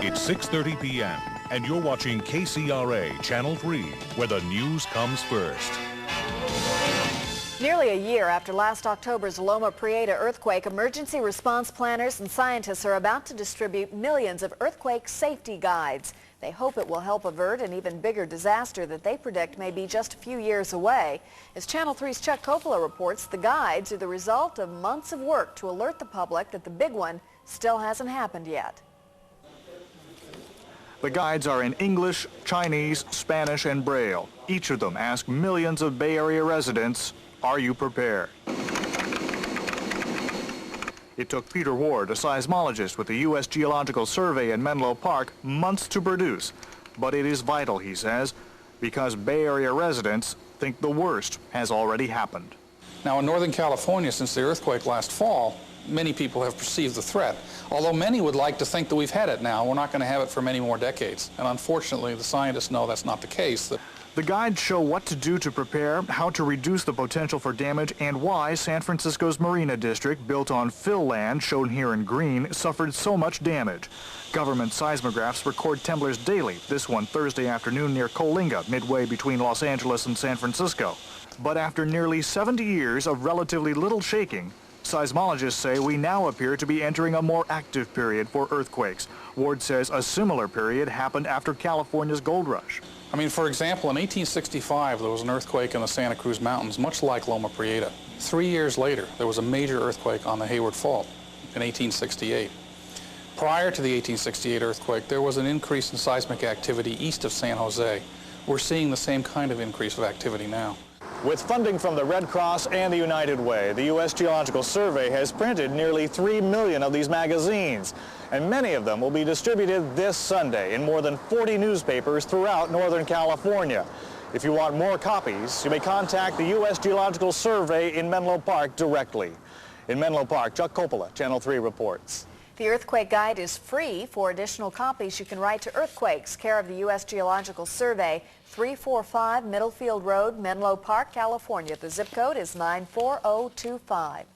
It's 6:30 p.m. and you're watching KCRA Channel 3, where the news comes first. Nearly a year after last October's Loma Prieta earthquake, emergency response planners and scientists are about to distribute millions of earthquake safety guides. They hope it will help avert an even bigger disaster that they predict may be just a few years away. As Channel 3's Chuck Coppola reports, the guides are the result of months of work to alert the public that the big one still hasn't happened yet. The guides are in English, Chinese, Spanish, and Braille. Each of them ask millions of Bay Area residents, are you prepared? It took Peter Ward, a seismologist with the U.S. Geological Survey in Menlo Park, months to produce. But it is vital, he says, because Bay Area residents think the worst has already happened. Now, in Northern California, since the earthquake last fall, many people have perceived the threat. Although many would like to think that we've had it now, we're not going to have it for many more decades. And unfortunately, the scientists know that's not the case. The guides show what to do to prepare, how to reduce the potential for damage, and why San Francisco's Marina District, built on fill land, shown here in green, suffered so much damage. Government seismographs record tremblers daily, this one Thursday afternoon near Coalinga, midway between Los Angeles and San Francisco. But after nearly 70 years of relatively little shaking, seismologists say we now appear to be entering a more active period for earthquakes. Ward says a similar period happened after California's gold rush. I mean, for example, in 1865, there was an earthquake in the Santa Cruz Mountains, much like Loma Prieta. 3 years later, there was a major earthquake on the Hayward Fault in 1868. Prior to the 1868 earthquake, there was an increase in seismic activity east of San Jose. We're seeing the same kind of increase of activity now. With funding from the Red Cross and the United Way, the U.S. Geological Survey has printed nearly 3 million of these magazines, and many of them will be distributed this Sunday in more than 40 newspapers throughout Northern California. If you want more copies, you may contact the U.S. Geological Survey in Menlo Park directly. In Menlo Park, Chuck Coppola, Channel 3 reports. The Earthquake Guide is free. For additional copies, you can write to Earthquakes, care of the U.S. Geological Survey, 345 Middlefield Road, Menlo Park, California. The zip code is 94025.